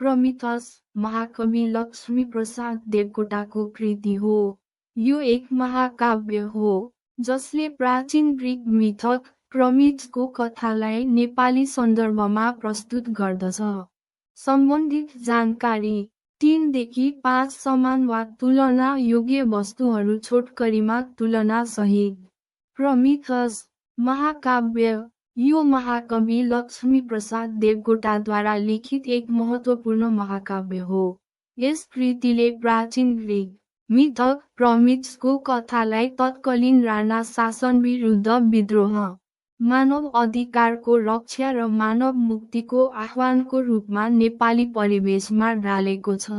प्रमिथस महाकवि लक्ष्मीप्रसाद देवकोटाको कृति हो। यो एक महाकाव्य हो जसले प्राचीन ग्रीक मिथक प्रमिथको कथालाई नेपाली सन्दर्भमा प्रस्तुत गर्दछ। सम्बन्धित जानकारी 3 देखि 5 समान वा तुलना योग्य वस्तुहरू छोटकरीमा तुलना सहित। प्रमिथस महाकाव्य यो महाकवि लक्ष्मीप्रसाद देवकोटाद्वारा लिखित एक महत्त्वपूर्ण महाकाव्य हो। यस कृतिले प्राचीन ग्रीक मिथक प्रमिथको कथालाई तत्कालीन राणा शासन विरुद्ध विद्रोह, मानव अधिकारको रक्षा र मानव मुक्तिको आह्वानको रूपमा नेपाली परिवेशमा ढालेको छ।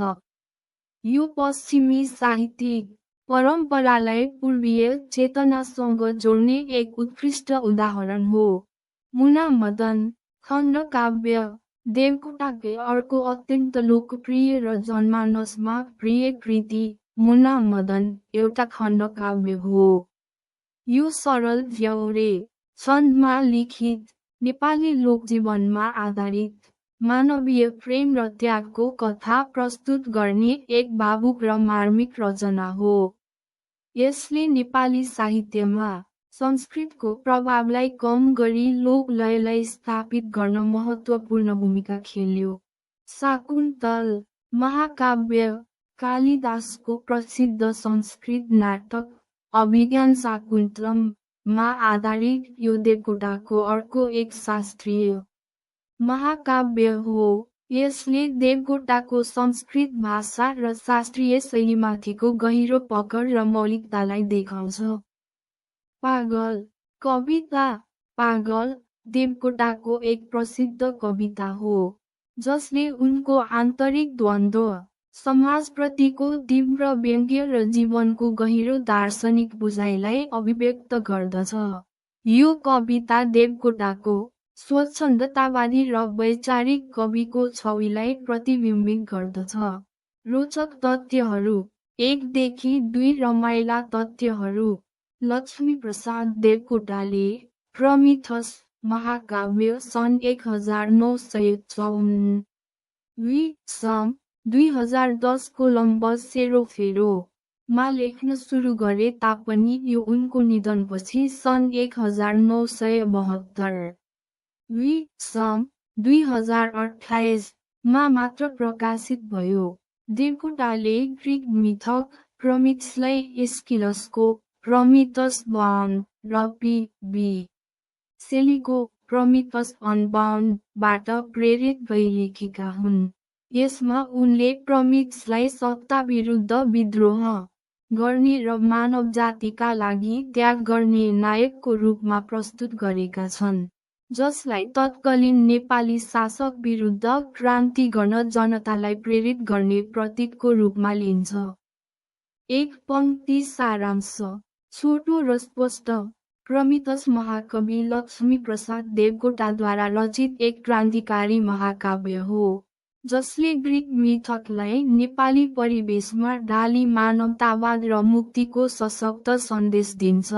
यो पश्चिमी साहित्यिक परम्परालाई पूर्वीय चेतनासँग जोड्ने एक उत्कृष्ट उदाहरण हो। मुनामदन खण्डकाव्य देवकोटाकै अर्को अत्यन्त लोकप्रिय र जनमानसमा प्रिय कृति मुनामदन एउटा खण्डकाव्य हो। यो सरल व्यवहारे छन्दमा लिखित नेपाली लोकजीवनमा आधारित मानवीय प्रेम र त्यागको कथा प्रस्तुत गर्ने एक भावुक र मार्मिक रचना हो। यसले नेपाली साहित्यमा संस्कृतको प्रभावलाई कम गरी लोकलयलाई स्थापित गर्न महत्त्वपूर्ण भूमिका खेल्यो। शाकुन्तल महाकाव्य कालिदासको प्रसिद्ध संस्कृत नाटक अभिज्ञान शाकुन्तलममा आधारित यो देवकोटाको अर्को एक शास्त्रीय महाकाव्य हो। यसले देवकोटाको संस्कृत भाषा र शास्त्रीय शैलीमाथिको गहिरो पकड र मौलिकतालाई देखाउँछ। पागल कविता पागल देवकोटाको एक प्रसिद्ध कविता हो जसले उनको आन्तरिक द्वन्द्व, समाजप्रतिको तीव्र व्यङ्ग्य र जीवनको गहिरो दार्शनिक बुझाइलाई अभिव्यक्त गर्दछ। यो कविता देवकोटाको स्वच्छन्दतावादी र वैचारिक कविको छविलाई प्रतिबिम्बित गर्दछ। रोचक तथ्यहरू 1 देखि 2 रमाइला तथ्यहरू लक्ष्मीप्रसाद देवकोटाले प्रमिथस महाकाव्य सन् 1954 सन् 2010 कोलम्बस सेरोफेरोमा लेख्न सुरु गरे तापनि यो उनको निधनपछि सन् 1972 सन् 2028 मा मात्र प्रकाशित भयो। देवकोटाले ग्रीक मिथक प्रमिथसलाई एस्किलसको प्रमिथस बाउन्ड र पी.बी. सेलीको प्रमिथस अनबाउन्डबाट प्रेरित भई लेखेका हुन्। यसमा उनले प्रमिथसलाई सत्ता विरुद्ध विद्रोह गर्ने र मानव जातिका लागि त्याग गर्ने नायकको रूपमा प्रस्तुत गरेका छन्, जसलाई तत्कालीन नेपाली शासक विरुद्ध क्रान्ति गर्न जनतालाई प्रेरित गर्ने प्रतीकको रूपमा लिन्छ। एक पंक्ति सारांश छोटो र स्पष्ट। प्रमिथस महाकवि लक्ष्मीप्रसाद देवकोटाद्वारा रचित एक क्रान्तिकारी महाकाव्य हो जसले ग्रीक मिथकलाई नेपाली परिवेशमा ढाली मानवतावाद र मुक्तिको सशक्त सन्देश दिन्छ।